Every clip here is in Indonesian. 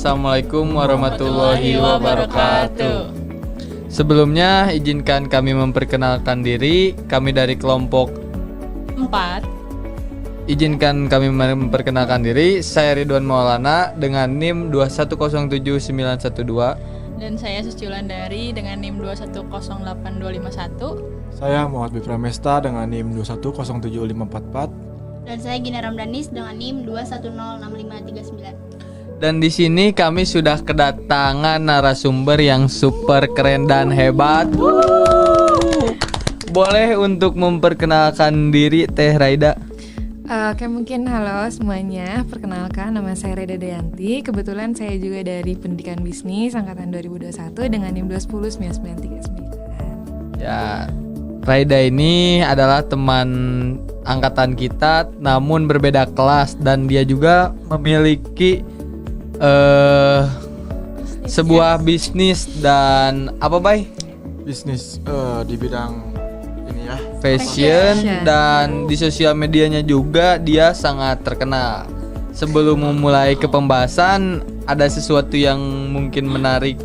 Assalamualaikum warahmatullahi wabarakatuh. Sebelumnya izinkan kami memperkenalkan diri. Kami dari kelompok 4. Izinkan kami memperkenalkan diri. Saya Ridwan Maulana dengan NIM 2107912. Dan saya Suciulandari dengan NIM 2108251. Saya Muhammad Bipramesta dengan NIM 2107544. Dan saya Gina Ramdanis dengan NIM 2106539. Dan di sini kami sudah kedatangan narasumber yang super keren dan hebat. Boleh untuk memperkenalkan diri Teh Raida? Oke, mungkin halo semuanya. Perkenalkan, nama saya Raida Dayanti. Kebetulan saya juga dari Pendidikan Bisnis angkatan 2021 dengan NIM 2109939. Ya, Raida ini adalah teman angkatan kita namun berbeda kelas, dan dia juga memiliki sebuah bisnis dan apa Bay? Bisnis di bidang ini ya, Fashion, dan di sosial medianya juga dia sangat terkenal. Sebelum memulai ke pembahasan, ada sesuatu yang mungkin menarik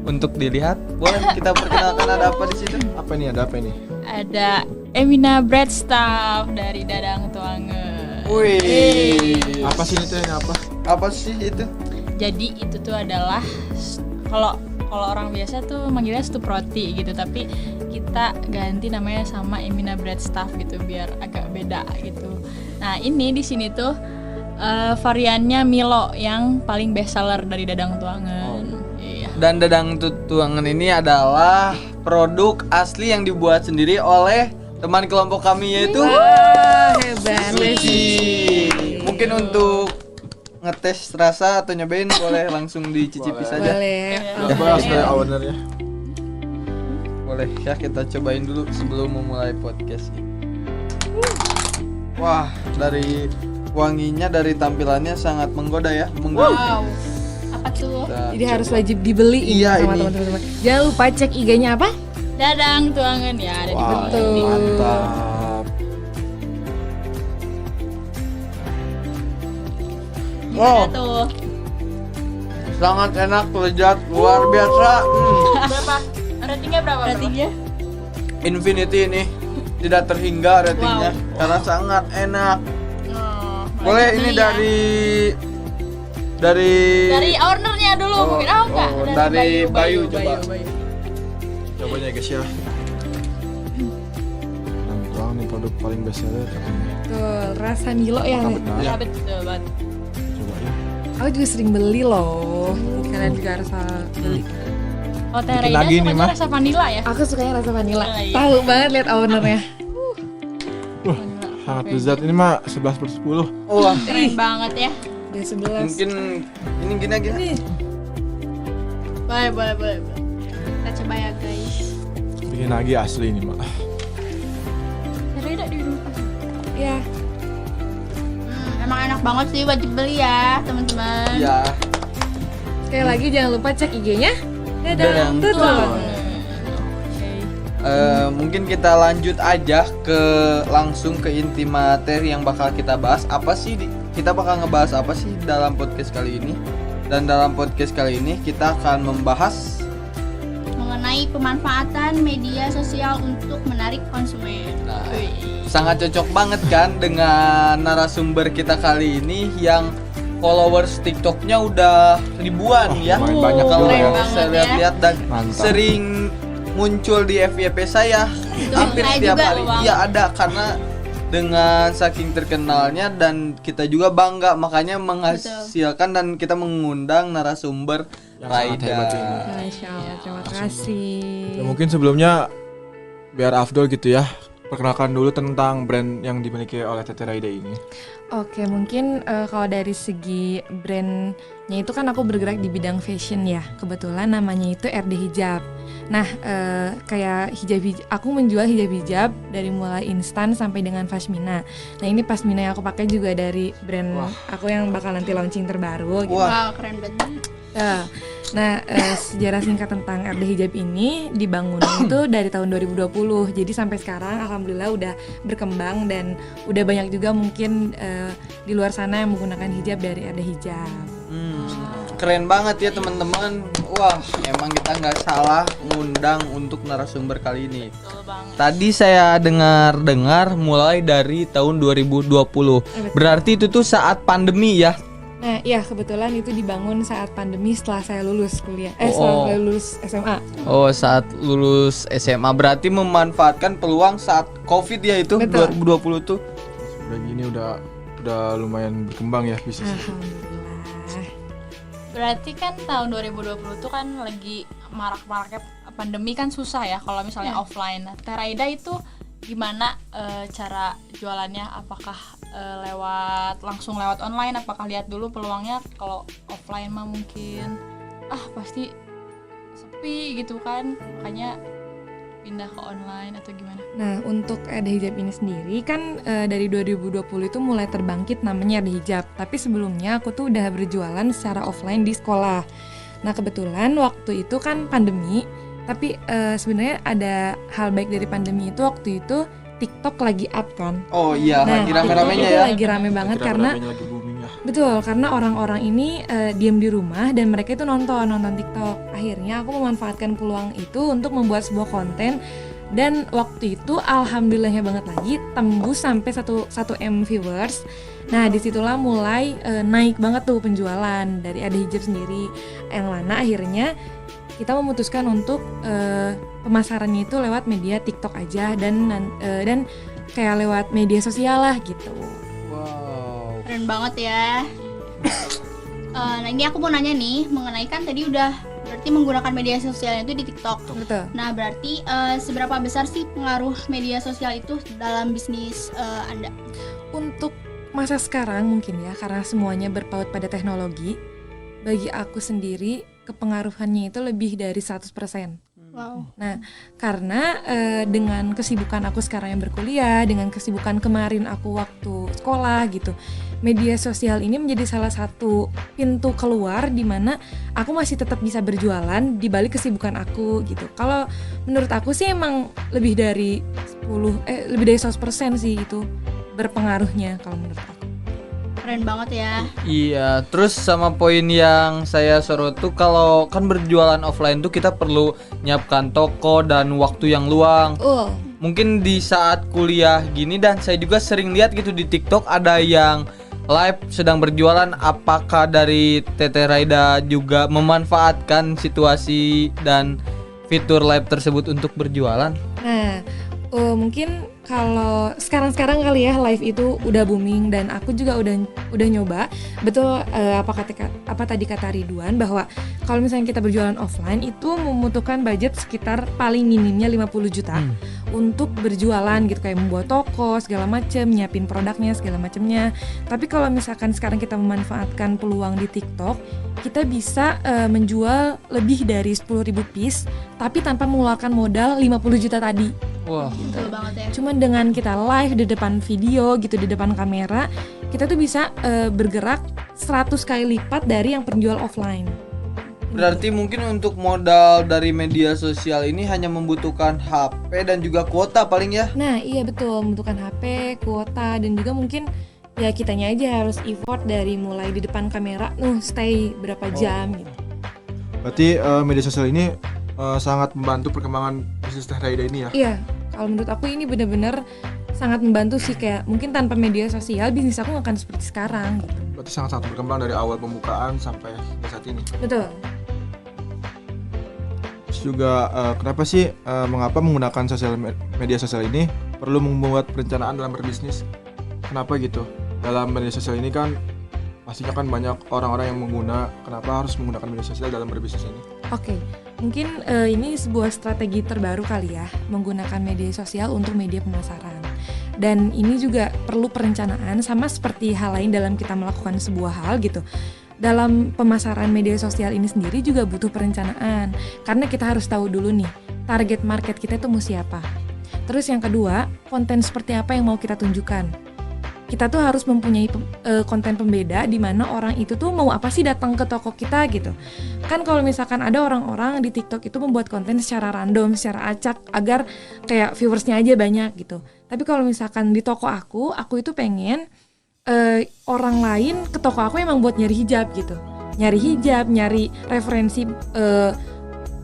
untuk dilihat. Boleh kita perkenalkan ada apa di situ? Apa ini? Ada apa ini? Ada Emina Bread Staff dari Dadang Tuangen. Wih. Apa sih ini teh? Apa? Apa sih itu? Jadi itu tuh adalah kalau orang biasa tuh manggilnya stup roti gitu, tapi kita ganti namanya sama Emina Bread Staff gitu biar agak beda gitu. Nah, ini di sini tuh variannya Milo yang paling best seller dari Dadang Tuangen. Iya. Dan Dadang Tuangen ini adalah produk asli yang dibuat sendiri oleh teman kelompok kami, yaitu Hebat. Suci. Mungkin untuk ngetes rasa atau nyobain boleh langsung dicicipi saja. Boleh. Coba sebagai ownernya. Boleh ya, kita cobain dulu sebelum memulai podcast ini. Wah, dari wanginya, dari tampilannya sangat menggoda ya, Wow. Apa tuh? Jadi harus wajib dibeli ini Iya, sama ini. teman-teman. Jangan lupa cek IG-nya apa? Dadang Tuangen ya, ada di Wah, bawah. mantap. Gimana tuh? sangat enak, lezat, luar biasa. Berapa? Ratingnya berapa? Ratingnya? Infinity ini tidak terhingga ratingnya karena sangat enak. Oh, Boleh lanjut ini beli ya. dari ownernya dulu, mungkin enggak? dari Bayu coba. Cobanya guys ya. Nangkong nih produk paling best seller katanya. Tuh, rasa Milo ya. Apakah benar? Ya betul banget. Cobain. Aku juga sering beli loh. Kalian juga harus beli. Oh, Teh Bikin Raida lagi nih, sukanya Mah. rasa vanilla ya? Aku sukanya rasa vanilla. Iya. Tahu banget lihat ownernya. Sangat lezat, ini mah 11/10. Wah, Keren banget ya. Udah 11. mungkin ini gini. Boleh. Kita coba ya guys. Bikin lagi asli ini mah. Teh Raida di rumah. Ya. Emang enak banget sih, wajib beli ya teman-teman. Ya. Sekali lagi jangan lupa cek IG-nya. Dadang Tuangen. Mungkin kita lanjut aja langsung ke inti materi yang bakal kita bahas. Kita bakal ngebahas apa sih dalam podcast kali ini? Dan dalam podcast kali ini kita akan membahas Mengenai pemanfaatan media sosial untuk menarik konsumen. Nah, sangat cocok banget kan dengan narasumber kita kali ini yang followers TikToknya udah ribuan ya. lumayan banyak Kalau juga ya. saya lihat-lihat dan Mantap. sering muncul di FYP saya hampir saya setiap juga, hari. Bang. Iya ada, karena dengan saking terkenalnya dan kita juga bangga makanya menghasilkan dan kita mengundang narasumber Yang sangat hebat Raida. ini. Masya Allah, terima kasih. Ya, mungkin sebelumnya biar Afdol gitu ya, perkenalkan dulu tentang brand yang dimiliki oleh Tete Raida ini. Oke, mungkin kalau dari segi brandnya itu kan aku bergerak di bidang fashion ya. Kebetulan namanya itu RD Hijab. Nah, kayak aku menjual hijab dari mulai instan sampai dengan pashmina. Nah, ini pashmina yang aku pakai juga dari brand aku yang bakal nanti launching terbaru. Gitu. Wah. Wow, keren banget. Nah, sejarah singkat tentang RD Hijab ini dibangunnya itu dari tahun 2020. Jadi sampai sekarang alhamdulillah udah berkembang dan udah banyak juga mungkin di luar sana yang menggunakan hijab dari RD Hijab. keren banget ya teman-teman. Wah, emang kita nggak salah ngundang untuk narasumber kali ini. Betul banget. Tadi saya dengar mulai dari tahun 2020. Berarti itu tuh saat pandemi ya. Nah, iya kebetulan itu dibangun saat pandemi setelah saya lulus kuliah. Oh. Setelah saya lulus SMA. Oh, saat lulus SMA berarti memanfaatkan peluang saat Covid ya itu. Betul. 2020 tuh. Udah gini udah lumayan berkembang ya bisnis. Alhamdulillah. Berarti kan tahun 2020 tuh kan lagi marak-maraknya pandemi kan susah ya kalau misalnya offline. Nah, Teraida itu gimana cara jualannya? Apakah langsung lewat online? Apakah lihat dulu peluangnya? Kalau offline mah mungkin pasti sepi gitu kan, makanya pindah ke online atau gimana? Nah, untuk Ada Hijab ini sendiri kan dari 2020 itu mulai terbangkit namanya Ada Hijab. Tapi sebelumnya aku tuh udah berjualan secara offline di sekolah. Nah, kebetulan waktu itu kan pandemi, tapi sebenarnya ada hal baik dari pandemi itu waktu itu TikTok lagi up kan. Oh iya, Nah, lagi rame-ramenya itu ya. lagi rame banget karena lagi booming ya. betul, karena orang-orang ini diam di rumah dan mereka itu nonton TikTok. Akhirnya aku memanfaatkan peluang itu untuk membuat sebuah konten dan waktu itu alhamdulillahnya banget lagi tembus sampai 1 M viewers. Nah, disitulah mulai naik banget tuh penjualan dari Ada Hijab sendiri. Yang mana akhirnya kita memutuskan untuk pemasarannya itu lewat media TikTok aja dan kayak lewat media sosial lah gitu. Wow. Keren banget ya. Nah ini aku mau nanya nih mengenai kan tadi udah berarti menggunakan media sosialnya itu di TikTok. Betul. Nah berarti seberapa besar sih pengaruh media sosial itu dalam bisnis Anda? Untuk masa sekarang mungkin ya, karena semuanya berpaut pada teknologi, bagi aku sendiri kepengaruhannya itu lebih dari 100%. Wow. Nah, karena dengan kesibukan aku sekarang yang berkuliah, dengan kesibukan kemarin aku waktu sekolah gitu, media sosial ini menjadi salah satu pintu keluar di mana aku masih tetap bisa berjualan di balik kesibukan aku gitu. Kalau menurut aku sih emang lebih dari 100% sih itu berpengaruhnya kalau menurut aku. Keren banget ya. Iya, terus sama poin yang saya sorot tuh kalau kan berjualan offline tuh kita perlu nyiapkan toko dan waktu yang luang. Mungkin di saat kuliah gini dan saya juga sering lihat gitu di TikTok ada yang live sedang berjualan. Apakah dari Teteh Raida juga memanfaatkan situasi dan fitur live tersebut untuk berjualan? Nah, mungkin kalau sekarang kali ya live itu udah booming dan aku juga udah nyoba. Betul apa tadi kata Ridwan bahwa kalau misalnya kita berjualan offline itu membutuhkan budget sekitar paling minimnya 50 juta untuk berjualan gitu, kayak membuat toko segala macam, nyiapin produknya segala macamnya. Tapi kalau misalkan sekarang kita memanfaatkan peluang di TikTok, kita bisa menjual lebih dari 10.000 piece tapi tanpa mengeluarkan modal 50 juta tadi. Wah. Betul banget ya. Cuman dengan kita live di depan video gitu, di depan kamera, kita tuh bisa bergerak 100 kali lipat dari yang penjual offline. Berarti mungkin untuk modal dari media sosial ini hanya membutuhkan HP dan juga kuota paling ya? Nah iya betul, membutuhkan HP, kuota, dan juga mungkin ya kitanya aja harus effort dari mulai di depan kamera, stay berapa jam gitu. Berarti media sosial ini sangat membantu perkembangan bisnis Teh Raida ini ya? Iya, kalau menurut aku ini benar-benar sangat membantu sih, kayak mungkin tanpa media sosial bisnis aku nggak akan seperti sekarang gitu. Berarti sangat berkembang dari awal pembukaan sampai saat ini. Betul. Terus juga kenapa sih mengapa menggunakan media sosial ini perlu membuat perencanaan dalam berbisnis? Kenapa gitu? Dalam media sosial ini kan pastinya kan banyak orang-orang yang kenapa harus menggunakan media sosial dalam berbisnis ini? Oke, mungkin ini sebuah strategi terbaru kali ya, menggunakan media sosial untuk media pemasaran. Dan ini juga perlu perencanaan, sama seperti hal lain dalam kita melakukan sebuah hal gitu. Dalam pemasaran media sosial ini sendiri juga butuh perencanaan, karena kita harus tahu dulu nih, target market kita itu mau siapa. Terus yang kedua, konten seperti apa yang mau kita tunjukkan. Kita tuh harus mempunyai konten pembeda di mana orang itu tuh mau apa sih datang ke toko kita gitu. Kan kalau misalkan ada orang-orang di TikTok itu membuat konten secara random, secara acak agar kayak viewersnya aja banyak gitu. Tapi kalau misalkan di toko aku itu pengen orang lain ke toko aku emang buat nyari hijab gitu. nyari hijab, nyari referensi,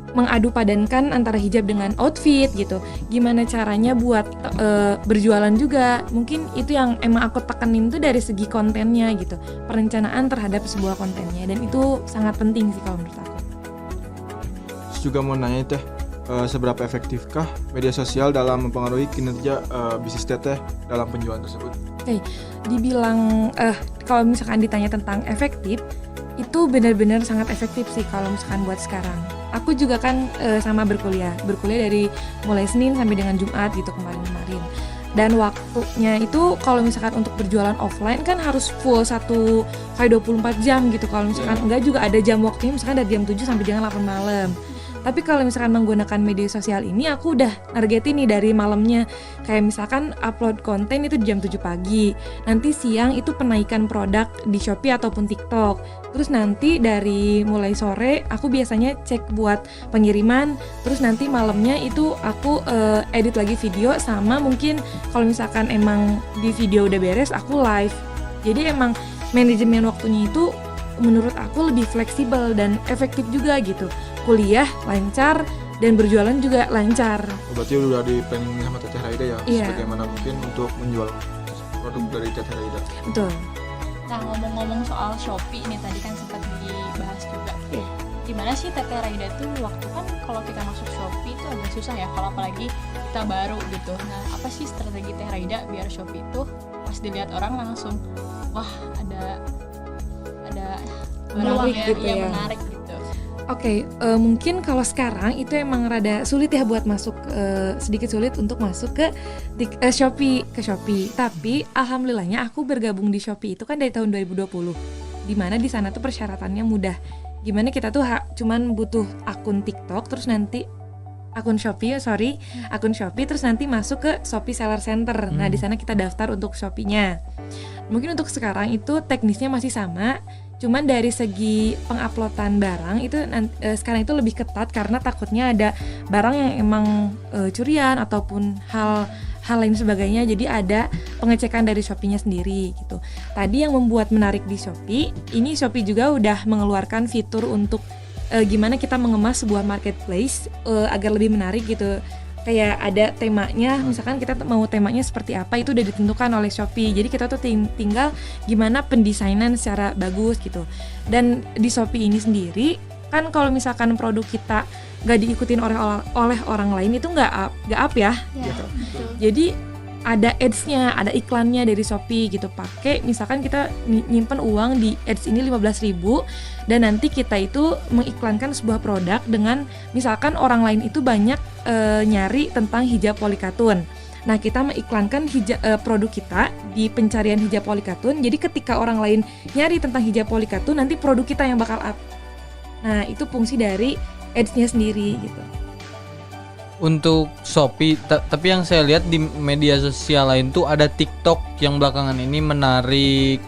mengadu padankan antara hijab dengan outfit gitu. Gimana caranya buat berjualan juga. Mungkin itu yang emang aku tekenin tuh dari segi kontennya gitu. Perencanaan terhadap sebuah kontennya, dan itu sangat penting sih kalau menurut aku. Terus juga mau nanya Teh, seberapa efektifkah media sosial dalam mempengaruhi kinerja bisnis Teteh dalam penjualan tersebut? Oke, dibilang kalau misalkan ditanya tentang efektif, itu benar-benar sangat efektif sih kalau misalkan buat sekarang. Aku juga kan sama berkuliah dari mulai Senin sampai dengan Jumat gitu kemarin-kemarin. Dan waktunya itu kalau misalkan untuk berjualan offline kan harus full satu kali 24 jam gitu. Kalau misalkan enggak juga ada jam waktunya, misalkan dari jam 7 sampai dengan 8 malam. Tapi kalau misalkan menggunakan media sosial ini, aku udah nargetin nih dari malamnya. Kayak misalkan upload konten itu di jam 7 pagi. Nanti siang itu penaikan produk di Shopee ataupun TikTok. Terus nanti dari mulai sore aku biasanya cek buat pengiriman. Terus nanti malamnya itu aku edit lagi video, sama mungkin kalau misalkan emang di video udah beres aku live. Jadi emang manajemen waktunya itu menurut aku lebih fleksibel dan efektif juga gitu. Kuliah lancar dan berjualan juga lancar. Berarti udah di planning sama Teteh Raida ya, Iya. bagaimana mungkin untuk menjual produk dari Teteh Raida. Betul. Nah, ngomong-ngomong soal Shopee ini tadi kan sempat dibahas juga. Iya. Gimana sih Teteh Raida tuh waktu kan kalau kita masuk Shopee itu agak susah ya, kalau apalagi kita baru gitu. Nah, apa sih strategi Teh Raida biar Shopee itu pas dilihat orang langsung wah ada Menarik barangnya, gitu iya, ya. menarik gitu. Oke, mungkin kalau sekarang itu emang rada sulit ya buat masuk, sedikit sulit untuk masuk ke Shopee. Tapi alhamdulillahnya aku bergabung di Shopee itu kan dari tahun 2020. Dimana di sana tuh persyaratannya mudah. Gimana kita tuh cuman butuh akun TikTok, terus nanti akun Shopee, terus nanti masuk ke Shopee Seller Center. Nah, di sana kita daftar untuk Shopee-nya. Mungkin untuk sekarang itu teknisnya masih sama. Cuman dari segi penguploadan barang itu sekarang itu lebih ketat karena takutnya ada barang yang emang curian ataupun hal lain sebagainya. Jadi ada pengecekan dari Shopee-nya sendiri gitu. Tadi yang membuat menarik di Shopee, ini Shopee juga udah mengeluarkan fitur untuk gimana kita mengemas sebuah marketplace agar lebih menarik gitu. Kayak ada temanya, misalkan kita mau temanya seperti apa itu udah ditentukan oleh Shopee. Jadi kita tuh tinggal gimana pendesainan secara bagus gitu. Dan di Shopee ini sendiri kan kalau misalkan produk kita nggak diikutin oleh orang lain itu nggak up ya. Gitu. Betul. Jadi ada ads-nya, ada iklannya dari Shopee gitu. Pakai misalkan kita nyimpen uang di ads ini 15.000 dan nanti kita itu mengiklankan sebuah produk dengan misalkan orang lain itu banyak nyari tentang hijab polikatun. Nah, kita mengiklankan produk kita di pencarian hijab polikatun. Jadi ketika orang lain nyari tentang hijab polikatun, nanti produk kita yang bakal up. Nah, itu fungsi dari ads-nya sendiri gitu. Untuk Shopee, tapi yang saya lihat di media sosial lain tuh ada TikTok yang belakangan ini menarik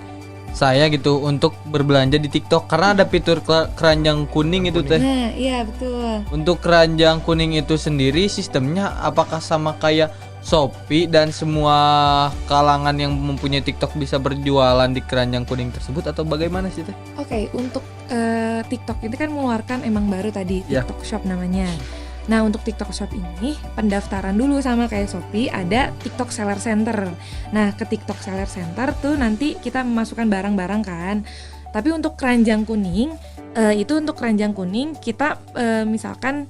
saya gitu untuk berbelanja di TikTok karena ada fitur keranjang kuning itu Teh. Nah, iya betul. Untuk keranjang kuning itu sendiri sistemnya apakah sama kayak Shopee dan semua kalangan yang mempunyai TikTok bisa berjualan di keranjang kuning tersebut atau bagaimana sih Teh? Oke, untuk TikTok itu kan mengeluarkan emang baru tadi Ya. TikTok Shop namanya. Nah, untuk TikTok Shop ini pendaftaran dulu sama kayak Shopee, ada TikTok Seller Center. Nah, ke TikTok Seller Center tuh nanti kita memasukkan barang-barang kan. Tapi untuk keranjang kuning, itu untuk keranjang kuning kita misalkan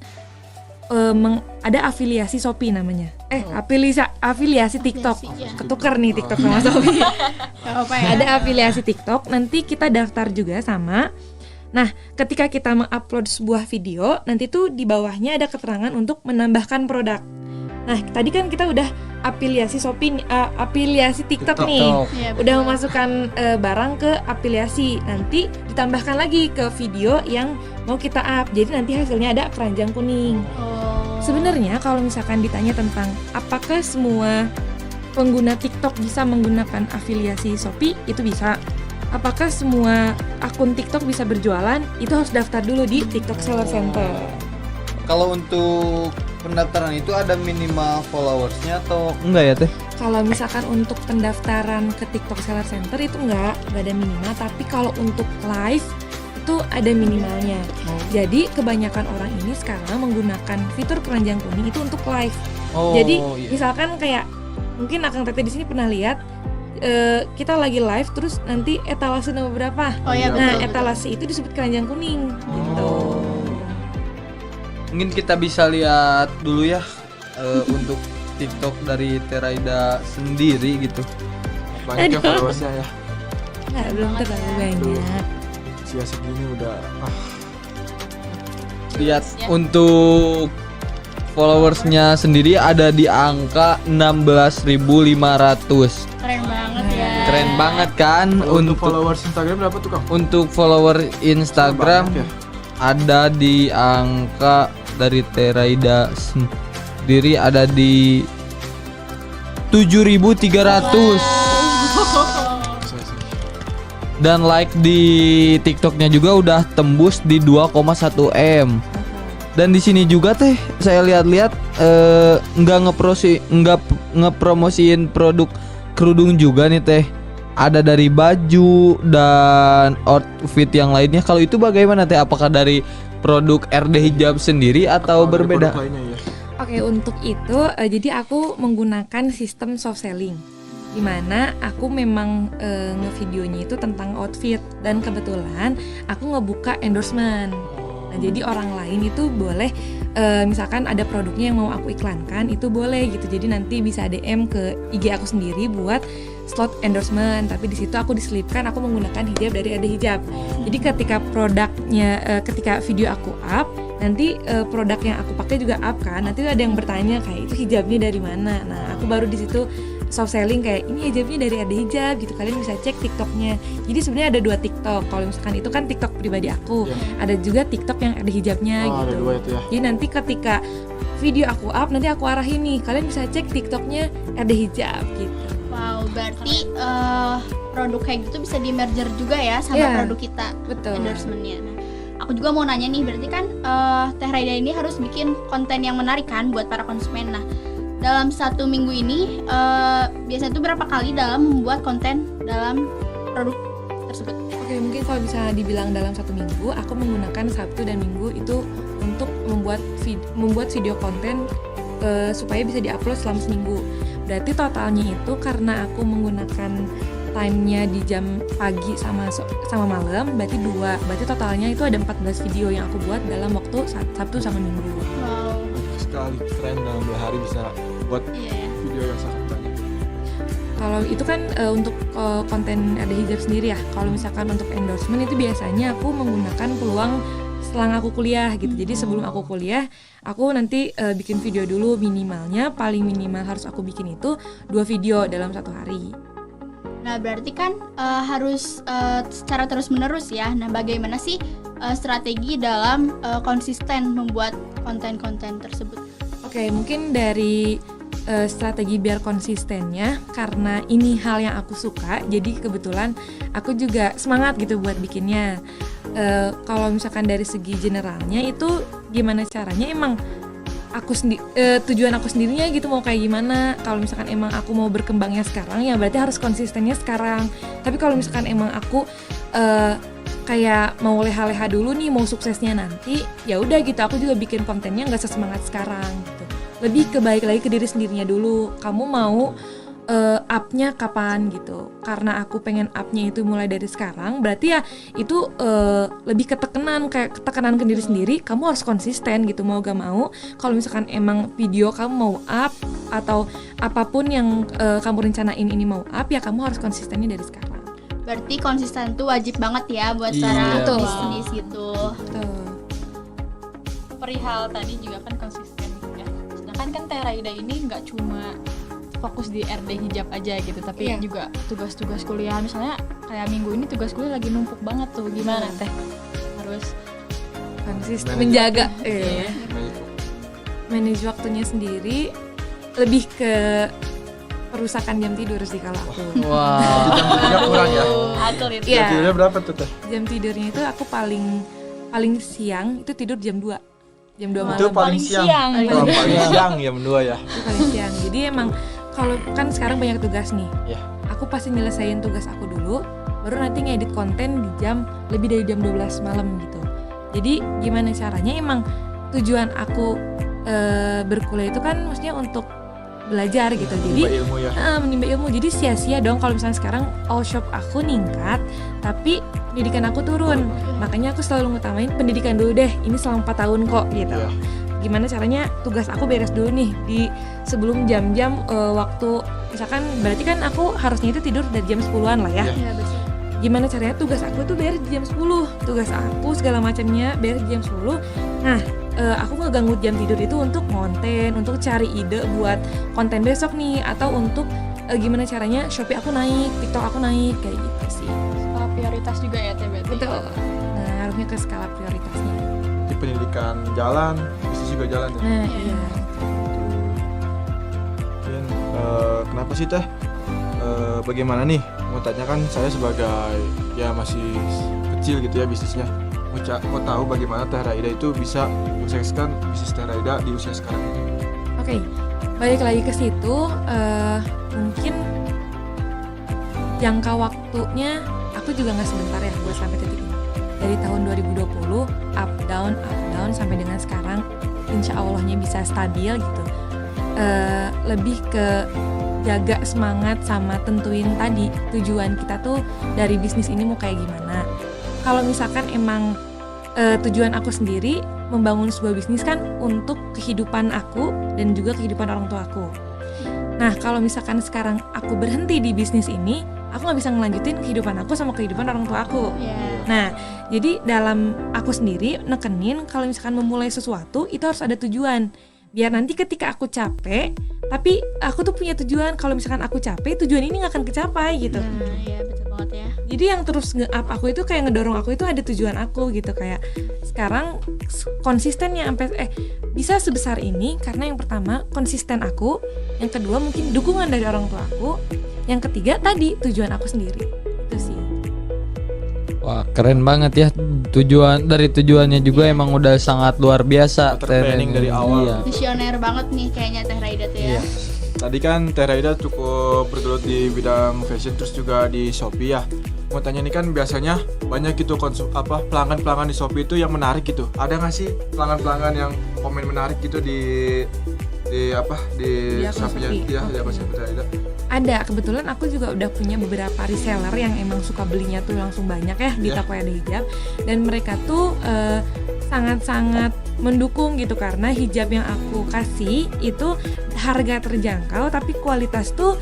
ada afiliasi Shopee namanya. Afiliasi TikTok. Afiliasi, ya. Ketukar nih TikTok sama Shopee. Gak apa ya. Ada afiliasi TikTok, nanti kita daftar juga sama. Nah, ketika kita mengupload sebuah video, nanti tuh di bawahnya ada keterangan untuk menambahkan produk. Nah, tadi kan kita udah afiliasi Shopee, afiliasi TikTok nih. Iya, Udah betul. memasukkan barang ke afiliasi. Nanti ditambahkan lagi ke video yang mau kita up. Jadi nanti hasilnya ada keranjang kuning. Oh. Sebenarnya kalau misalkan ditanya tentang apakah semua pengguna TikTok bisa menggunakan afiliasi Shopee, itu bisa. Apakah semua akun TikTok bisa berjualan? Itu harus daftar dulu di TikTok Seller Center. Kalau untuk pendaftaran itu ada minimal followersnya atau enggak ya Teh? Kalau misalkan untuk pendaftaran ke TikTok Seller Center itu enggak ada minimal. Tapi kalau untuk live itu ada minimalnya. Jadi kebanyakan orang ini sekarang menggunakan fitur keranjang kuning itu untuk live. Oh, Jadi iya. misalkan kayak mungkin Akang Teteh di sini pernah lihat kita lagi live terus nanti etalase nomor berapa. Oh ya, Nah, betul. etalase itu disebut keranjang kuning gitu. Mungkin kita bisa lihat dulu ya untuk TikTok dari Teraida sendiri gitu. Banyak ya followersnya ya. Nggak, belum terlalu banyak. Usia segini udah Lihat untuk followersnya sendiri ada di angka 16.500. Keren banget ya. Keren banget kan? Kalau untuk Untuk followers Instagram berapa tuh Kang? untuk follower Instagram Banyak ya? ada di angka dari Teraida sendiri ada di 7.300. Saya sih. Dan like di TikToknya juga udah tembus di 2,1 M. Dan di sini juga teh saya lihat-lihat nggak ngepromosiin produk kerudung juga nih teh. Ada dari baju dan outfit yang lainnya. Kalau itu bagaimana teh? Apakah dari produk RD Hijab sendiri atau Kalau dari berbeda? produk lainnya ya. Oke, untuk itu jadi aku menggunakan sistem soft selling, dimana aku memang ngevideonya itu tentang outfit dan kebetulan aku ngebuka endorsement. Nah, jadi orang lain itu boleh misalkan ada produknya yang mau aku iklankan itu boleh gitu. Jadi nanti bisa DM ke IG aku sendiri buat slot endorsement. Tapi di situ aku diselipkan aku menggunakan hijab dari Ada Hijab. Jadi ketika produknya ketika video aku up, nanti produk yang aku pakai juga up kan. Nanti ada yang bertanya kayak itu hijabnya dari mana. Nah, aku baru di situ soft selling kayak ini hijabnya dari Ada Hijab gitu. Kalian bisa cek TikToknya. Jadi sebenarnya ada 2 TikTok. Kalau misalkan itu kan TikTok pribadi aku. Iya. Ada juga TikTok yang ada hijabnya Oh, gitu. ada 2 itu ya. Jadi nanti ketika video aku up nanti aku arahin nih. Kalian bisa cek TikToknya Ada Hijab gitu. Wow, berarti produk kayak gitu bisa di merger juga ya sama Iya. produk kita. Betul. Endorsementnya. Nah, aku juga mau nanya nih, berarti kan Teh Raida ini harus bikin konten yang menarik kan buat para konsumen. Nah, dalam 1 minggu ini biasanya tuh berapa kali dalam membuat konten dalam produk tersebut? Oke, mungkin kalau bisa dibilang dalam 1 minggu, aku menggunakan Sabtu dan Minggu itu untuk membuat video konten supaya bisa diupload selama seminggu. Berarti totalnya itu karena aku menggunakan time-nya di jam pagi sama malam, berarti 2. Berarti totalnya itu ada 14 video yang aku buat dalam waktu Sabtu sama Minggu. Wow, Banyak sekali, keren dalam 2 hari bisa buat iya ya. video yang sangat banyak. Kalau itu kan untuk konten Ada Hijab sendiri ya. Kalau misalkan untuk endorsement itu biasanya aku menggunakan peluang setelah aku kuliah gitu. Jadi sebelum aku kuliah, aku nanti bikin video dulu minimalnya, paling minimal harus aku bikin itu 2 video dalam 1 hari. Nah, berarti kan harus secara terus-menerus ya. Nah, bagaimana sih strategi dalam konsisten membuat konten-konten tersebut? Oke, mungkin dari strategi biar konsistennya, karena ini hal yang aku suka, jadi kebetulan aku juga semangat gitu buat bikinnya. Kalau misalkan dari segi generalnya itu gimana caranya, emang aku tujuan aku sendirinya gitu mau kayak gimana. Kalau misalkan emang aku mau berkembangnya sekarang ya berarti harus konsistennya sekarang. Tapi kalau misalkan emang aku kayak mau leha-leha dulu nih, mau suksesnya nanti, ya udah gitu, aku juga bikin kontennya nggak sesemangat sekarang gitu. Lebih baik lagi ke diri sendirinya dulu. Kamu mau up-nya kapan gitu. Karena aku pengen up-nya itu mulai dari sekarang, berarti ya itu lebih ketekanan ke diri sendiri. Kamu harus konsisten gitu, mau gak mau. Kalau misalkan emang video kamu mau up atau apapun yang kamu rencanain ini mau up, ya kamu harus konsistennya dari sekarang. Berarti konsisten tuh wajib banget ya buat Iya, para betul. bisnis gitu. Tuh. Perihal tadi juga kan konsisten gitu ya. Sedangkan kan Teh Raida ini nggak cuma fokus di RD Hijab aja gitu, tapi Iya. juga tugas-tugas kuliah. Misalnya kayak minggu ini tugas kuliah lagi numpuk banget tuh. Gimana Teh? Harus Konsisten Manage. menjaga Iya. manage waktunya sendiri, lebih ke perusakan jam tidur sih kalau aku. Wah. Jam kerja kurang ya. atlet. Iya. Tidurnya berapa tuh Teh? Jam tidurnya itu aku paling siang itu tidur jam 2. Jam 2 malam. Itu paling siang. Oh, paling siang jam 2 ya. Itu paling siang. Jadi emang kalau kan sekarang banyak tugas nih. Iya. Aku pasti nyelesain tugas aku dulu. baru nanti ngedit konten di jam lebih dari jam 12 malam gitu. Jadi gimana caranya, emang tujuan aku berkuliah itu kan maksudnya untuk belajar gitu. Jadi Menimba ilmu ya. menimba ilmu. Jadi sia-sia dong kalau misalnya sekarang all shop aku ningkat tapi pendidikan aku turun. Makanya aku selalu ngutamain pendidikan dulu deh. Ini selama 4 tahun kok gitu. Iya. Gimana caranya tugas aku beres dulu nih di sebelum jam-jam waktu, misalkan berarti kan aku harusnya itu tidur dari jam 10-an lah ya. Iya. Ya betul. Gimana caranya tugas aku tuh beres di jam 10. Tugas aku segala macamnya beres di jam 10. Nah, aku ngeganggu jam tidur itu untuk konten, untuk cari ide buat konten besok nih, atau untuk gimana caranya Shopee aku naik, TikTok aku naik, kayak gitu sih. Skala prioritas juga ya Teh berarti. Betul. Nah, harusnya ke skala prioritasnya. Di pendidikan jalan, bisnis juga jalan ya. Nah, Iya. iya. Mungkin kenapa sih Teh? Bagaimana nih? Mau tanya kan saya sebagai ya masih kecil gitu ya bisnisnya. Mau tahu bagaimana Teh Raida itu bisa mensukseskan bisnis Teh Raida di usia sekarang ini. Oke, balik lagi ke situ, mungkin jangka waktunya aku juga nggak sebentar ya buat sampai titik ini. Dari tahun 2020 up down sampai dengan sekarang, insya Allahnya bisa stabil gitu. Lebih ke jaga semangat sama tentuin tadi tujuan kita tuh dari bisnis ini mau kayak gimana. Kalau misalkan emang tujuan aku sendiri membangun sebuah bisnis kan untuk kehidupan aku dan juga kehidupan orang tua aku. Nah, kalau misalkan sekarang aku berhenti di bisnis ini, aku nggak bisa ngelanjutin kehidupan aku sama kehidupan orang tua aku. Ya. Nah, jadi dalam aku sendiri nekenin kalau misalkan memulai sesuatu itu harus ada tujuan. Biar nanti ketika aku capek, tapi aku tuh punya tujuan. Kalau misalkan aku capek, tujuan ini nggak akan kecapai gitu. Nah, ya betul banget ya. Jadi yang terus nge-up aku itu kayak ngedorong aku itu ada tujuan aku gitu. Kayak sekarang konsistennya sampai bisa sebesar ini karena yang pertama konsisten aku, yang kedua mungkin dukungan dari orang tua aku, yang ketiga tadi tujuan aku sendiri. Itu sih. Wah, keren banget ya. Tujuannya juga emang udah sangat luar biasa. Terplanning dari awal. Iya. Visioner banget nih kayaknya Teh Raida tuh ya. Iya. Tadi kan Teh Raida cukup bergelut di bidang fashion terus juga di Shopee ya. Mau tanya nih kan biasanya banyak gitu pelanggan-pelanggan di Shopee itu yang menarik gitu. Ada nggak sih pelanggan-pelanggan yang komen menarik gitu di Di akun Shopee-nya Shopee. dia di akun Shopee Teh Raida? Ada, kebetulan aku juga udah punya beberapa reseller yang emang suka belinya tuh langsung banyak ya di Yeah. toko ada hijab, dan mereka tuh sangat-sangat mendukung gitu karena hijab yang aku kasih itu harga terjangkau tapi kualitas tuh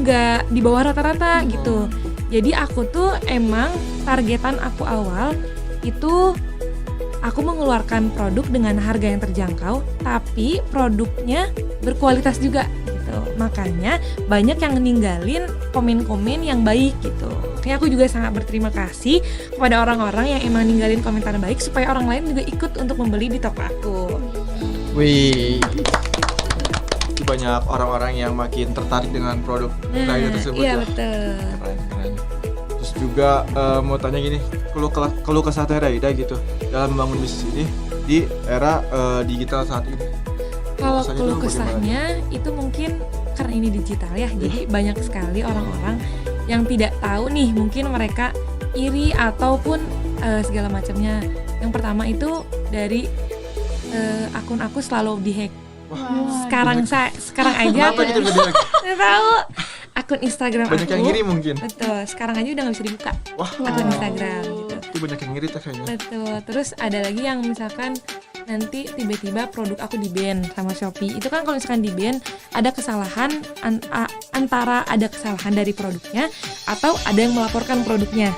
nggak di bawah rata-rata gitu. Jadi aku tuh emang targetan aku awal itu aku mengeluarkan produk dengan harga yang terjangkau tapi produknya berkualitas juga gitu. Makanya banyak yang ninggalin komen-komen yang baik gitu. Makanya aku juga sangat berterima kasih kepada orang-orang yang emang ninggalin komentar baik supaya orang lain juga ikut untuk membeli di toko aku. Wih. Itu banyak orang-orang yang makin tertarik dengan produk Teh Raida tersebut iya ya. betul. Keren. Terus juga mau tanya gini, keluh kesah Teh Raida gitu dalam membangun bisnis ini di era digital saat ini. Kalau Kesannya keluh tuh kesahnya itu mungkin karena ini digital ya, jadi banyak sekali orang-orang yang tidak tahu nih, mungkin mereka iri ataupun segala macamnya. Yang pertama itu dari akun aku selalu dihack. Sekarang aja Kenapa gitu dia? nggak tahu akun Instagram Banyak aku. yang ngiri mungkin. Betul, sekarang aja udah nggak bisa dibuka Wah, akun Instagram gitu. itu banyak yang ngiri Teh kayaknya. Betul. Terus ada lagi yang misalkan nanti tiba-tiba produk aku di-ban sama Shopee. Itu kan kalau misalkan di-ban ada kesalahan antara ada kesalahan dari produknya atau ada yang melaporkan produknya.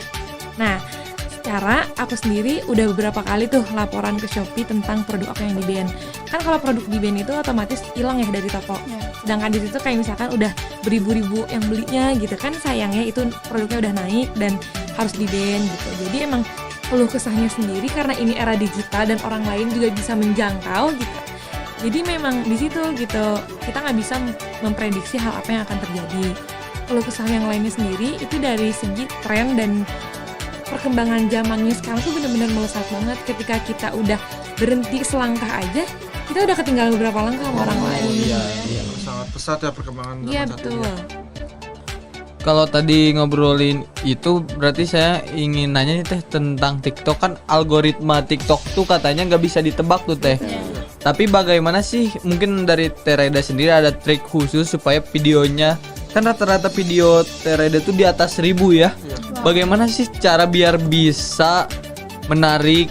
Nah, secara aku sendiri udah beberapa kali tuh laporan ke Shopee tentang produk aku yang di-ban. Kan kalau produk di-ban itu otomatis hilang ya dari toko. Sedangkan di situ kayak misalkan udah beribu-ribu yang belinya gitu kan, sayangnya itu produknya udah naik dan harus di-ban gitu. Jadi emang keluh kesahnya sendiri karena ini era digital dan orang lain juga bisa menjangkau gitu. Jadi memang di situ gitu kita nggak bisa memprediksi hal apa yang akan terjadi. Keluh kesah yang lainnya sendiri itu dari segi tren dan perkembangan zamannya sekarang tuh benar-benar melesat banget. Ketika kita udah berhenti selangkah aja, kita udah ketinggalan beberapa langkah sama orang lain. Iya. Sangat pesat ya perkembangan Iya zaman saat ini betul. ya. Kalau tadi ngobrolin itu berarti saya ingin nanya nih Teh tentang TikTok. Kan algoritma TikTok tuh katanya nggak bisa ditebak tuh Teh. Tapi bagaimana sih, mungkin dari Tereda sendiri ada trik khusus supaya videonya, kan rata-rata video Tereda tuh di atas 1000 ya. Bagaimana sih cara biar bisa menarik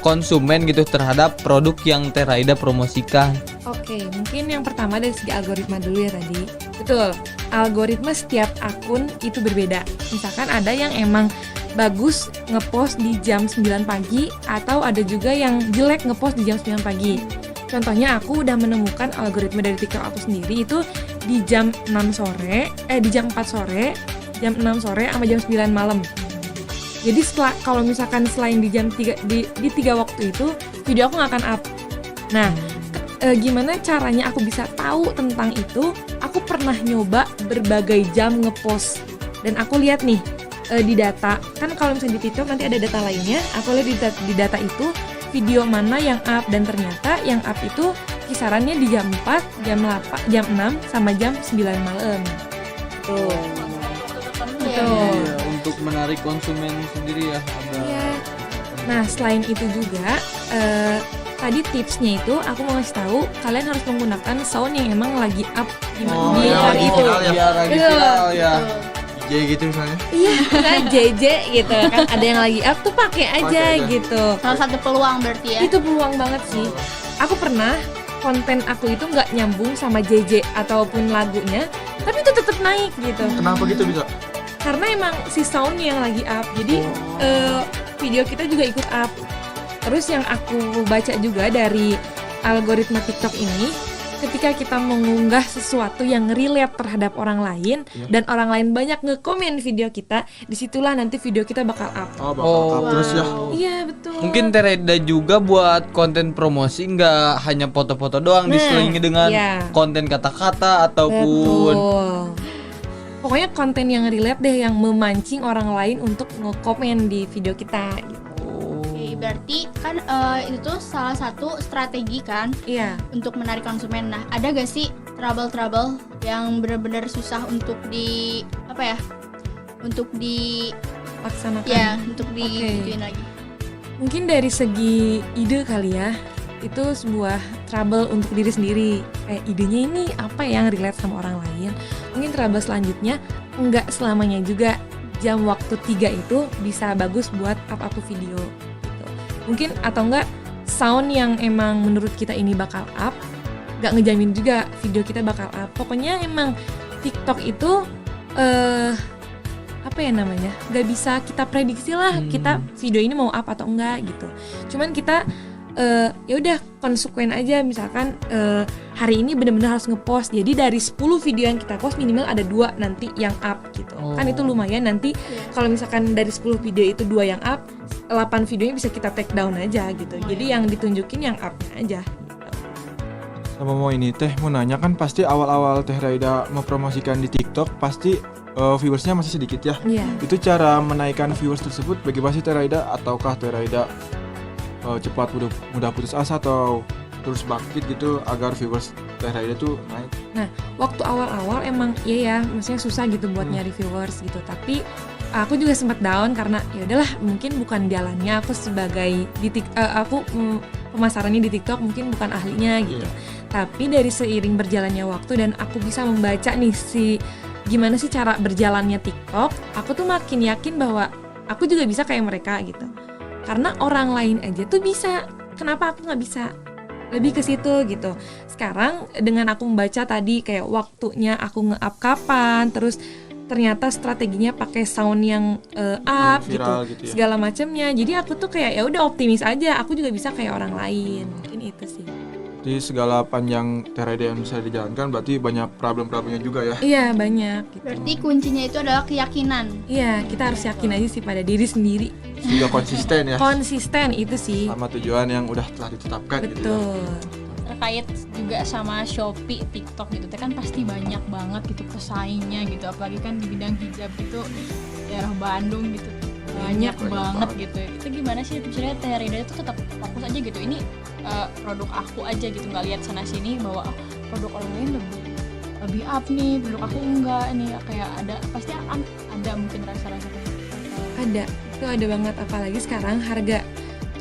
konsumen gitu terhadap produk yang Tereda promosikan? Oke, mungkin yang pertama dari segi algoritma dulu ya tadi. Betul, algoritma setiap akun itu berbeda. Misalkan ada yang emang bagus ngepost di jam 9 pagi, atau ada juga yang jelek ngepost di jam 9 pagi. Contohnya aku udah menemukan algoritma dari TikTok aku sendiri itu di jam 6 sore, di jam 4 sore, jam 6 sore sama jam 9 malam. Jadi kalau misalkan selain di jam 3 di 3 waktu itu video aku nggak akan up. Nah, gimana caranya aku bisa tahu tentang itu? Aku pernah nyoba berbagai jam ngepost dan aku lihat nih di data. Kan kalau misalnya di TikTok nanti ada data lainnya. Aku lihat di data itu video mana yang up, dan ternyata yang up itu kisarannya di jam 4, jam 8, jam 6 sama jam 9 malam. Tuh. Betul. Iya, untuk menarik konsumen sendiri ya. Iya. Nah, selain itu juga tadi tipsnya itu aku mau ngasih tahu kalian harus menggunakan sound yang emang lagi up di hari itu. Iya, lagi viral ya. J gitu misalnya. Iya, nah JJ gitu kan, ada yang lagi up tuh pakai aja gitu. Salah satu peluang berarti ya. Itu peluang banget sih. Aku pernah konten aku itu nggak nyambung sama JJ ataupun lagunya, tapi itu tetap naik gitu. Kenapa gitu bisa? Karena emang si soundnya yang lagi up, jadi video kita juga ikut up. Terus yang aku baca juga dari algoritma TikTok ini, ketika kita mengunggah sesuatu yang relate terhadap orang lain, dan orang lain banyak ngekomen video kita, disitulah nanti video kita bakal up. Oh, bakal up terus ya. Iya betul. Mungkin Tereda juga buat konten promosi nggak hanya foto-foto doang, diselingi dengan konten kata-kata ataupun pokoknya konten yang relate deh, yang memancing orang lain untuk ngekomen di video kita gitu. Oke, berarti kan itu tuh salah satu strategi kan untuk menarik konsumen. Nah, ada gak sih trouble yang benar-benar susah untuk untuk laksanakan? Ya, untuk digituin lagi. Mungkin dari segi ide kali ya, itu sebuah trouble untuk diri sendiri. Kayak idenya ini apa yang relate sama orang lain. Mungkin trouble selanjutnya, enggak selamanya juga jam waktu 3 itu bisa bagus buat up video gitu. Mungkin atau enggak sound yang emang menurut kita ini bakal up, enggak ngejamin juga video kita bakal up. Pokoknya emang TikTok itu nggak bisa kita prediksi lah kita video ini mau up atau enggak gitu. Cuman kita ya udah konsekuen aja, misalkan hari ini benar-benar harus ngepost, jadi dari 10 video yang kita post minimal ada 2 nanti yang up gitu. Kan itu lumayan, nanti kalau misalkan dari 10 video itu 2 yang up, 8 videonya bisa kita take down aja gitu. Jadi yang ditunjukin yang upnya aja gitu. Sama mau ini Teh mau nanya, kan pasti awal-awal Teh Raida mempromosikan di TikTok pasti viewersnya masih sedikit ya. Itu cara menaikkan viewers tersebut bagaimana sih Teh Raida? Ataukah Teh Raida cepat mudah putus asa atau terus bangkit gitu agar viewers Teh Raida tuh naik? Nah, waktu awal-awal emang maksudnya susah gitu buat nyari viewers gitu. Tapi aku juga sempat down karena ya udahlah, mungkin bukan jalannya aku sebagai pemasarannya di TikTok, mungkin bukan ahlinya gitu. Tapi dari seiring berjalannya waktu dan aku bisa membaca nih gimana sih cara berjalannya TikTok, aku tuh makin yakin bahwa aku juga bisa kayak mereka gitu. Karena orang lain aja tuh bisa, kenapa aku nggak bisa? Lebih ke situ gitu. Sekarang dengan aku membaca tadi kayak waktunya aku nge-up kapan, terus ternyata strateginya pakai sound yang up viral gitu ya? Segala macamnya. Jadi aku tuh kayak ya udah optimis aja, aku juga bisa kayak orang lain. Mungkin itu sih. Di segala panjang Teh Raida yang bisa dijalankan berarti banyak problem-problemnya juga ya? Iya, banyak gitu. Berarti kuncinya itu adalah keyakinan. Iya, kita harus yakin aja sih pada diri sendiri. Juga konsisten ya? Konsisten itu sih. Sama tujuan yang udah telah ditetapkan. Betul. Gitu ya? Terkait juga sama Shopee, TikTok gitu, kan pasti banyak banget gitu pesaingnya gitu, apalagi kan di bidang hijab gitu, daerah Bandung gitu banyak banget gitu. Itu gimana sih sebenarnya Teh Raida itu tetap fokus aja gitu, ini produk aku aja gitu, nggak lihat sana sini bahwa produk orang lain lebih lebih up nih, produk aku enggak nih, kayak ada pasti ada mungkin rasa-rasa kayak gitu. Ada, itu ada banget, apalagi sekarang harga.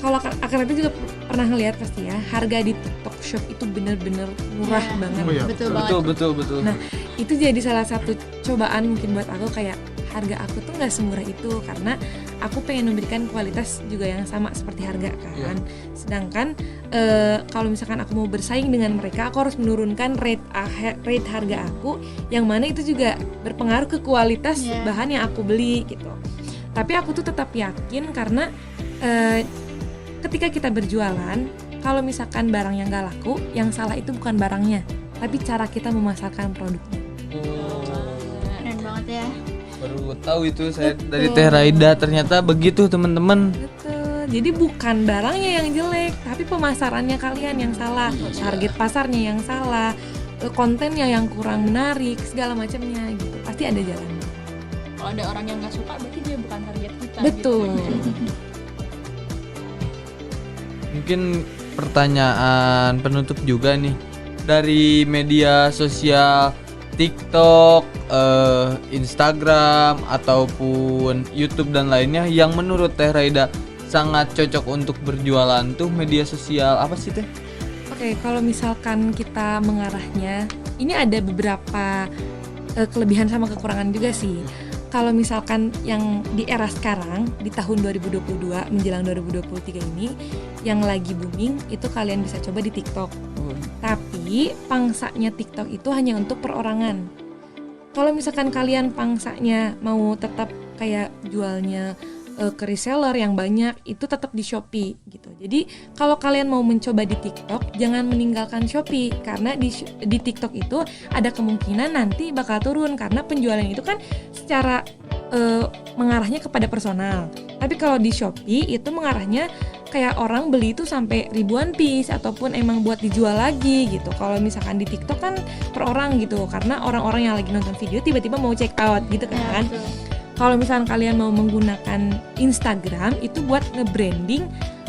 Kalau akan itu juga pernah ngeliat pasti ya, harga di TikTok Shop itu bener-bener murah Iya. banget. Oh iya, Betul banget. Betul. Nah, itu jadi salah satu cobaan mungkin buat aku, kayak harga aku tuh nggak semurah itu karena aku pengen memberikan kualitas juga yang sama seperti harga kan. Iya. Sedangkan kalau misalkan aku mau bersaing dengan mereka, aku harus menurunkan rate harga aku, yang mana itu juga berpengaruh ke kualitas Iya. bahan yang aku beli gitu. Tapi aku tuh tetap yakin karena ketika kita berjualan, kalau misalkan barang yang gak laku, yang salah itu bukan barangnya, tapi cara kita memasarkan produknya. Keren banget ya. Baru tahu itu saya Betul. dari Teh Raida, ternyata begitu teman-teman. Betul. Jadi bukan barangnya yang jelek, tapi pemasarannya kalian yang salah, target pasarnya yang salah, kontennya yang kurang menarik, segala macamnya gitu. Pasti ada jalannya. Kalau ada orang yang nggak suka, berarti dia bukan target kita. Betul. Gitu. Mungkin pertanyaan penutup juga nih, dari media sosial TikTok, Instagram ataupun YouTube dan lainnya, yang menurut Teh Raida sangat cocok untuk berjualan tuh media sosial apa sih Teh? Oke, kalau misalkan kita mengarahnya, ini ada beberapa kelebihan sama kekurangan juga sih. Kalau misalkan yang di era sekarang, di tahun 2022 menjelang 2023 ini, yang lagi booming itu kalian bisa coba di TikTok. Tapi pangsanya TikTok itu hanya untuk perorangan. Kalau misalkan kalian pangsanya mau tetap kayak jualnya ke reseller yang banyak, itu tetap di Shopee gitu. Jadi kalau kalian mau mencoba di TikTok, jangan meninggalkan Shopee, karena di TikTok itu ada kemungkinan nanti bakal turun karena penjualan itu kan secara mengarahnya kepada personal. Tapi kalau di Shopee itu mengarahnya kayak orang beli itu sampai ribuan piece ataupun emang buat dijual lagi gitu. Kalau misalkan di TikTok kan per orang gitu, karena orang-orang yang lagi nonton video tiba-tiba mau check out gitu kan. Kalau misalkan kalian mau menggunakan Instagram itu buat nge-branding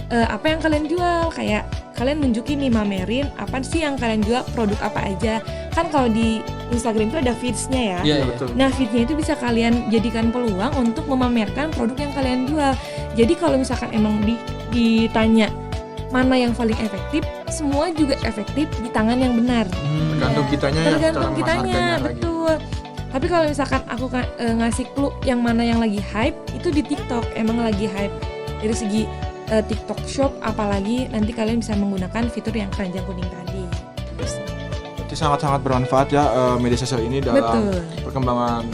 apa yang kalian jual, kayak kalian nunjukin nih, mamerin apa sih yang kalian jual, produk apa aja. Kan kalau di Instagram itu ada feeds-nya ya. Iya, Iya, betul. Nah, feed-nya itu bisa kalian jadikan peluang untuk memamerkan produk yang kalian jual. Jadi kalau misalkan emang ditanya mana yang paling efektif, semua juga efektif di tangan yang benar. Tergantung kitanya ya, Tergantung cara kitanya, memasarkannya lagi. betul. Tapi kalau misalkan aku ngasih clue yang mana yang lagi hype, itu di TikTok emang lagi hype. Dari segi TikTok Shop, apalagi nanti kalian bisa menggunakan fitur yang keranjang kuning tadi. Berarti sangat-sangat bermanfaat ya media sosial ini dalam Betul. perkembangan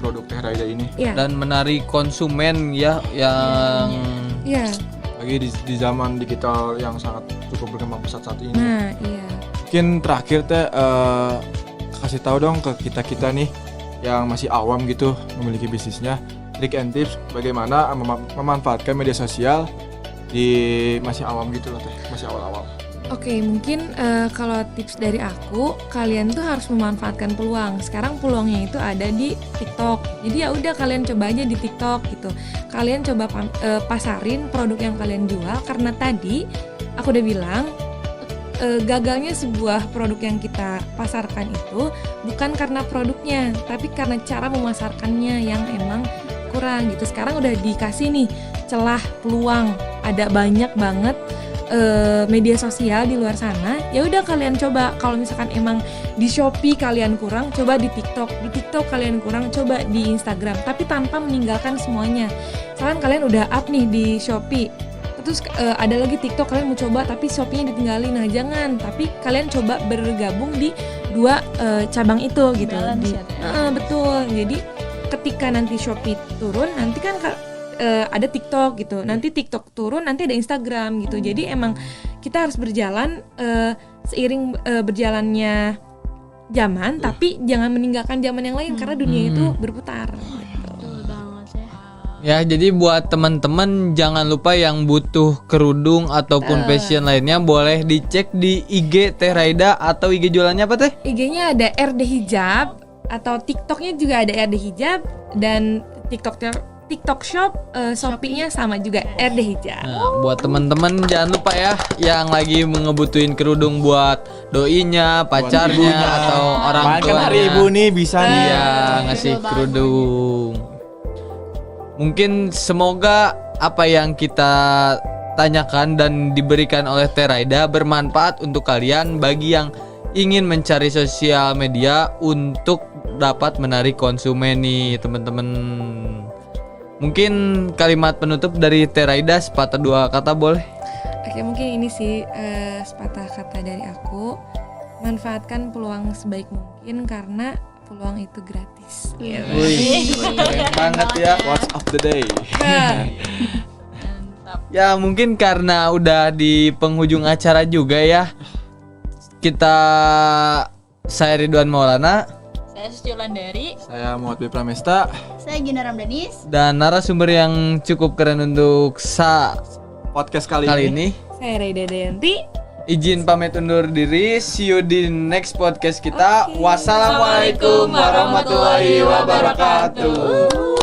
produk Teh Raida ini. Iya. Dan menarik konsumen ya, yang Iya. Lagi di zaman digital yang sangat cukup berkembang pesat saat ini. Nah, iya. Mungkin terakhir Teh kasih tahu dong ke kita nih yang masih awam gitu memiliki bisnisnya, trik and tips bagaimana memanfaatkan media sosial di masih awam gitu loh Teh, masih awal-awal. Oke, mungkin kalau tips dari aku, kalian tuh harus memanfaatkan peluang. Sekarang peluangnya itu ada di TikTok. Jadi ya udah, kalian coba aja di TikTok gitu. Kalian coba pasarin produk yang kalian jual, karena tadi aku udah bilang gagalnya sebuah produk yang kita pasarkan itu bukan karena produknya, tapi karena cara memasarkannya yang emang kurang gitu. Sekarang udah dikasih nih celah, peluang, ada banyak banget media sosial di luar sana. Ya udah, kalian coba. Kalau misalkan emang di Shopee kalian kurang, coba di TikTok. Di TikTok kalian kurang, coba di Instagram. Tapi tanpa meninggalkan semuanya. Misalkan kalian udah up nih di Shopee, terus ada lagi TikTok kalian mau coba tapi Shopee-nya ditinggalin. Nah, jangan. Tapi kalian coba bergabung di dua cabang itu gitu. Balance ya, Teh. Betul. Jadi ketika nanti Shopee turun, nanti kan ada TikTok gitu. Nanti TikTok turun, nanti ada Instagram gitu. Jadi emang kita harus berjalan seiring berjalannya zaman, tapi jangan meninggalkan zaman yang lain, karena dunia itu berputar. Betul banget ya. Ya, jadi buat teman-teman jangan lupa yang butuh kerudung ataupun fashion lainnya boleh dicek di IG Teh Raida, atau IG jualannya apa Teh? IG-nya ada RD Hijab, atau TikTok-nya juga ada RD Hijab, dan TikTok Shop, Shopee-nya sama juga RD Hijab. Nah, buat teman-teman jangan lupa ya yang lagi ngebutuhin kerudung buat doinya, pacarnya atau orang Kan tuanya. hari ibu nih bisa nih ya. Iya, ngasih Betul banget. kerudung. Mungkin semoga apa yang kita tanyakan dan diberikan oleh Teraida bermanfaat untuk kalian bagi yang ingin mencari sosial media untuk dapat menarik konsumen nih teman-teman. Mungkin kalimat penutup dari Teraida sepatah dua kata boleh? Oke, mungkin ini sih sepatah kata dari aku. Manfaatkan peluang sebaik mungkin karena peluang itu gratis. Wih, keren banget ya. Watch of the day. Mantap. Ya mungkin karena udah di penghujung acara juga ya. Saya Ridwan Maulana Saya Suci Wulandari. Saya Muhammad B. Pramesta. Saya Gina Ramdanis. dan narasumber yang cukup keren untuk Podcast kali ini. Saya Raida Dayanti. Izin pamit undur diri. See you di next podcast kita. Wassalamualaikum warahmatullahi wabarakatuh.